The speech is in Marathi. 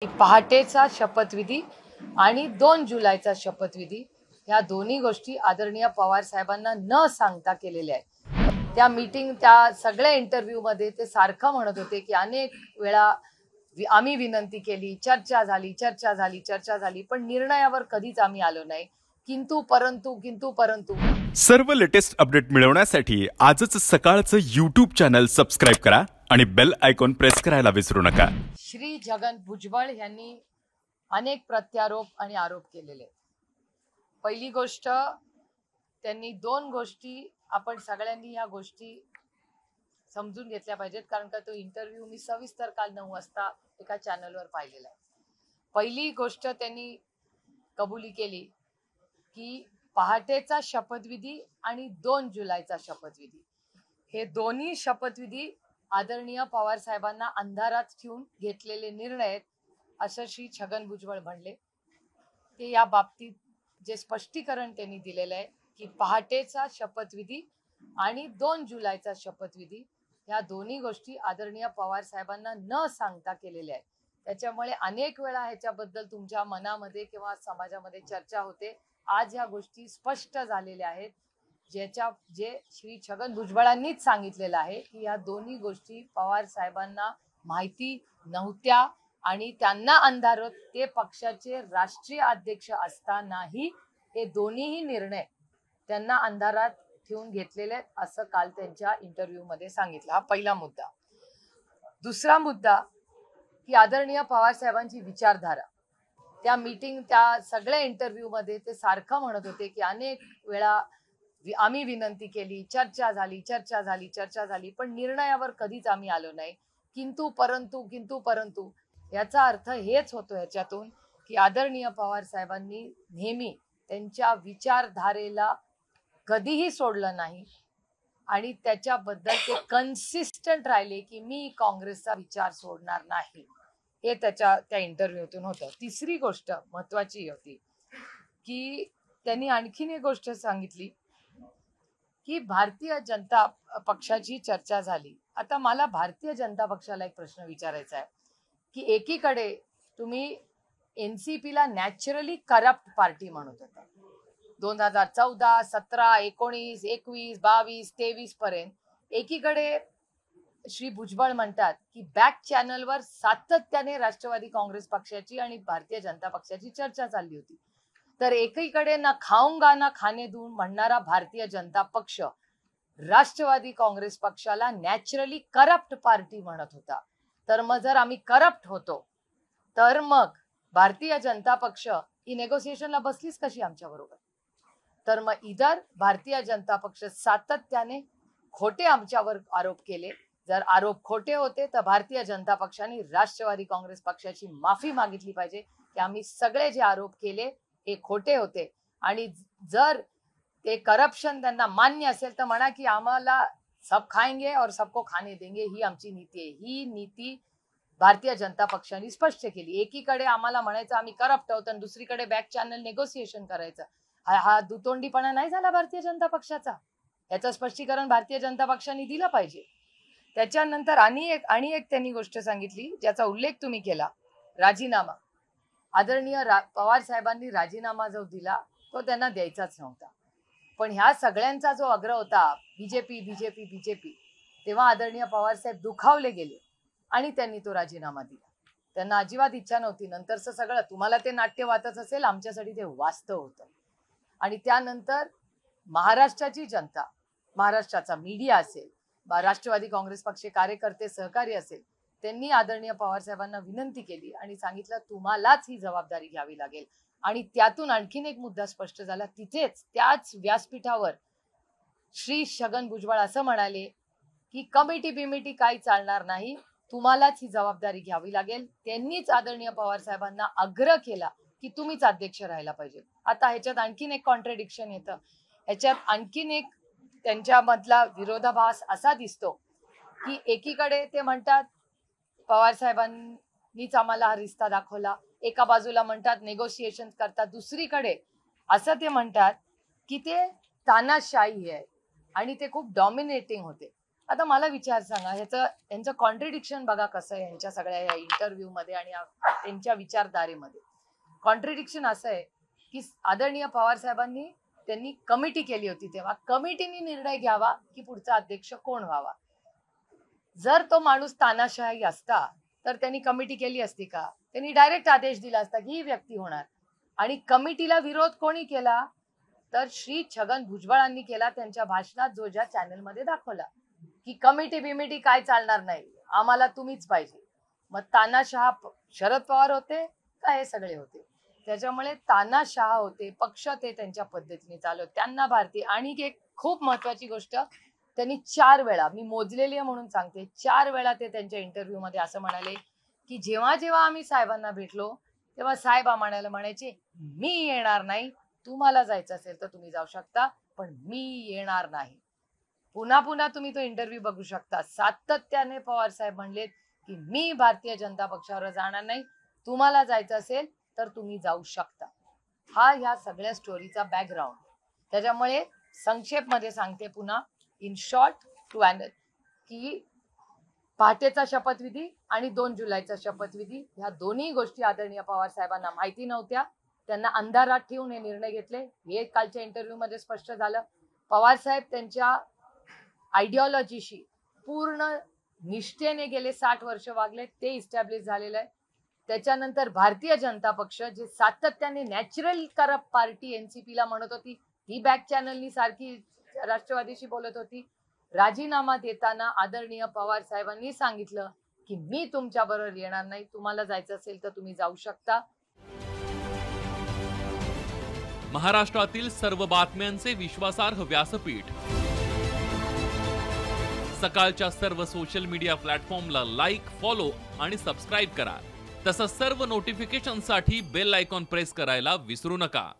पहाटेचा शपथविधी आणि 2 जुलैचा शपथविधी ह्या दोन्ही गोष्टी आदरणीय पवार साहेबांना न सांगता केलेल्या आहेत। त्या सगळ्या इंटरव्ह्यू मध्ये ते सारखं म्हणत होते की अनेक वेळा आम्ही विनंती केली, चर्चा झाली, पण निर्णयावर कधीच आम्ही आलो नाही। किंतु परंतु सर्व लेटेस्ट अपडेट मिळवण्यासाठी आजच सकाळचं YouTube चॅनल सबस्क्राइब करा आणि बेल आयकॉन प्रेस करायला विसरू नका। श्री छगन भुजबळ यांनी अनेक प्रत्यारोप आणि आरोप केलेले। पहिली गोष्ट, त्यांनी दोन गोष्टी आपण सगळ्यांनी या गोष्टी समजून घेतल्या पाहिजेत, कारण का तो इंटरव्ह्यू मी सविस्तर काल 9 वाजता एका चॅनलवर पाहिलेला आहे। पहिली गोष्ट त्यांनी कबुली केली की पहाटेचा शपथविधी आणि 2 जुलैचा शपथविधी हे दोन्ही शपथविधी आदरणीय पवार साहेबांना अंधारात ठेवून घेतलेले निर्णय आहेत असं श्री छगन भुजबळ म्हणले। ते या बाबतीत जे स्पष्टीकरण त्यांनी दिलेलं आहे की पहाटेचा शपथविधी आणि 2 जुलैचा शपथविधी ह्या दोन्ही गोष्टी आदरणीय पवार साहेबांना न सांगता केलेल्या आहेत। त्याच्यामुळे अनेक वेळा ह्याच्याबद्दल तुमच्या मनामध्ये किंवा समाजामध्ये चर्चा होते। आज ह्या गोष्टी स्पष्ट झालेल्या आहेत, जे श्री छगन भुजबळांनीच सांगितलेलं आहे की या दोन्ही गोष्टी पवार साहेबांना माहिती नव्हत्या आणि त्यांना अंधारात, ते पक्षाचे राष्ट्रीय अध्यक्ष असतानाही हे दोन्हीही निर्णय त्यांना अंधारात ठेवून घेतलेले आहेत असं काल त्यांच्या इंटरव्ह्यू मध्ये सांगितलं। हा पहिला मुद्दा। दुसरा मुद्दा की आदरणीय पवार साहेबांची विचारधारा, त्या सगळ्या इंटरव्ह्यू मध्ये ते सारखं म्हणत होते की अनेक वेळा आम्ही विनंती केली, चर्चा झाली, पण निर्णयावर कधीच आम्ही आलो नाही। किंतु परंतु याचा अर्थ हेच होतो ह्याच्यातून की आदरणीय पवार साहेबांनी नेहमी त्यांच्या विचारधारेला कधीही सोडलं नाही आणि त्याच्याबद्दल ते कन्सिस्टंट राहिले की मी काँग्रेसचा विचार सोडणार नाही, हे त्या इंटरव्ह्यूतून होतं। तिसरी गोष्ट महत्वाची होती की त्यांनी आणखीन एक गोष्ट सांगितली की भारतीय जनता पक्षाची चर्चा झाली। आता मला भारतीय जनता पक्षाला एक प्रश्न विचारायचा आहे की एकीकडे तुम्ही एनसीपी ला नॅचरली करप्ट पार्टी म्हणत होता 2014, 17, 19, 21, 22, 23 पर्यंत। एकीकडे श्री भुजबळ म्हणतात की बॅक चॅनलवर सातत्याने राष्ट्रवादी काँग्रेस पक्षाची आणि भारतीय जनता पक्षाची चर्चा चालली होती, तर एकीकडे ना खाऊंगा ना खाने दूं म्हणणारा भारतीय जनता पक्ष राष्ट्रवादी काँग्रेस पक्षाला नॅचरली करप्ट पार्टी म्हणत होता। तर मग जर आम्ही करप्ट होतो तर मग भारतीय जनता पक्ष ही नेगोसिएशनला बसलीच कशी आमच्या बरोबर? तर मग इधर भारतीय जनता पक्ष सातत्याने खोटे आमच्यावर आरोप केले। जर आरोप खोटे होते तर भारतीय जनता पक्षाने राष्ट्रवादी काँग्रेस पक्षाची माफी मागितली पाहिजे की आम्ही सगळे जे आरोप केले हे खोटे होते, आणि जर ते करप्शन त्यांना मान्य असेल तर म्हणा की आम्हाला सब खाएंगे और सबको खाने देंगे, ही आमची नीती आहे। ही नीती भारतीय जनता पक्षाने स्पष्ट केली। एकीकडे आम्हाला म्हणायचं आम्ही करप्ट आहोत आणि दुसरीकडे बॅक चॅनल नेगोसिएशन करायचं, हा दुतोंडीपणा नाही झाला भारतीय जनता पक्षाचा? याचं स्पष्टीकरण भारतीय जनता पक्षाने दिलं पाहिजे। त्याच्यानंतर आणि एक त्यांनी गोष्ट सांगितली ज्याचा उल्लेख तुम्ही केला, राजीनामा। आदरणीय पवार साहेबांनी राजीनामा जो दिला तो त्यांना द्यायचाच नव्हता, पण ह्या सगळ्यांचा जो आग्रह होता बीजेपी, तेव्हा आदरणीय पवार साहेब दुखावले गेले आणि त्यांनी तो राजीनामा दिला। त्यांना अजिबात इच्छा नव्हती। नंतरचं सगळं तुम्हाला ते नाट्य वाटत असेल, आमच्यासाठी ते वास्तव होतं। आणि त्यानंतर महाराष्ट्राची जनता, महाराष्ट्राचा मीडिया असेल, राष्ट्रवादी काँग्रेस पक्ष कार्यकर्ते सहकारी असेल, त्यांनी आदरणीय पवार साहेबांना विनंती केली आणि सांगितलं तुम्हालाच ही जबाबदारी घ्यावी लागेल। आणि त्यातून आणखीन एक मुद्दा स्पष्ट झाला, त्याच व्यासपीठावर श्री छगन भुजबळ असं म्हणाले की कमिटी काही चालणार नाही, तुम्हालाच ही जबाबदारी घ्यावी लागेल। त्यांनीच आदरणीय पवार साहेबांना आग्रह केला की तुम्हीच अध्यक्ष राहायला पाहिजे। आता ह्याच्यात आणखीन एक कॉन्ट्रडिक्शन येतं, ह्याच्यात आणखीन एक त्यांच्यामधला विरोधाभास असा दिसतो की एकीकडे ते म्हणतात पवार साहेबांनीच आम्हाला हा रिश्ता दाखवला, एका बाजूला म्हणतात नेगोशिएशन करतात, दुसरीकडे असं ते म्हणतात की ते तानाशाही आहे आणि ते खूप डॉमिनेटिंग होते। आता मला विचार सांगा, यांचं कॉन्ट्रडिक्शन बघा कसं आहे यांच्या सगळ्या या इंटरव्ह्यू मध्ये आणि त्यांच्या विचारधारेमध्ये. कॉन्ट्रडिक्शन असं आहे की आदरणीय पवार साहेबांनी त्यांनी कमिटी केली होती, तेव्हा कमिटीने निर्णय घ्यावा की पुढचा अध्यक्ष कोण व्हावा. जर तो माणूस तानाशाही असता तर त्यांनी कमिटी केली असती का? त्यांनी डायरेक्ट आदेश दिला असता की ही व्यक्ती होणार. आणि कमिटीला विरोध कोणी केला तर श्री छगन भुजबळांनी केला, त्यांच्या भाषणात जो ज्या चॅनलमध्ये दाखवला की कमिटी बिमिटी काय चालणार नाही, आम्हाला तुम्हीच पाहिजे. मग तानाशहा शरद पवार होते का हे सगळे होते? त्याच्यामुळे तानाशहा होते, पक्ष ते त्यांच्या पद्धतीने चालवत. त्यांना भारतीय आणि एक खूप महत्वाची गोष्ट, त्यांनी 4 वेळा, मी मोजलेली आहे म्हणून सांगते, 4 वेळा ते त्यांच्या इंटरव्ह्यू मध्ये असं म्हणाले की जेव्हा जेव्हा आम्ही साहेबांना भेटलो तेव्हा साहेब आम्हाला म्हणायचे मी येणार नाही, तुम्हाला जायचं असेल तर तुम्ही जाऊ शकता पण मी येणार नाही. पुन्हा पुन्हा तुम्ही तो इंटरव्ह्यू बघू शकता. सातत्याने पवार साहेब म्हणलेत की मी भारतीय जनता पक्षावर जाणार नाही, तुम्हाला जायचं असेल तर तुम्ही जाऊ शकता. हा ह्या सगळ्या स्टोरीचा बॅकग्राऊंड. त्याच्यामुळे संक्षेप मध्ये सांगते पुन्हा, इन शॉर्ट टू अँड, की पहाटेचा शपथविधी आणि 2 जुलैचा शपथविधी ह्या दोन्ही गोष्टी आदरणीय पवार साहेबांना माहिती नव्हत्या. त्यांना अंधारात ठेवून हे निर्णय घेतले. हे कालच्या इंटरव्ह्यू मध्ये स्पष्ट झालं. पवार साहेब त्यांच्या आयडिओलॉजीशी पूर्ण निष्ठेने गेले 60 वर्ष वागले, ते इस्टॅब्लिश झालेलं आहे. त्याच्यानंतर भारतीय जनता पक्ष जे सातत्याने नॅचरल करप्ट पार्टी एनसीपीला म्हणत होती, ही बॅक चॅनलनी सारखी राष्ट्रवादीशी बोलत होती. राजीनामा देताना आदरणीय पवार साहेबांनी सांगितलं की मी तुमच्या बरोबर येणार नाही, तुम्हाला जायचं असेल तर तुम्ही जाऊ शकता. महाराष्ट्रातील सर्व बातम्यांचे विश्वासार्ह व्यासपीठ, सकाळच्या सर्व सोशल मीडिया प्लॅटफॉर्मला लाईक, फॉलो आणि सबस्क्राईब करा. तसंच सर्व नोटिफिकेशनसाठी बेल आयकॉन प्रेस करायला विसरू नका.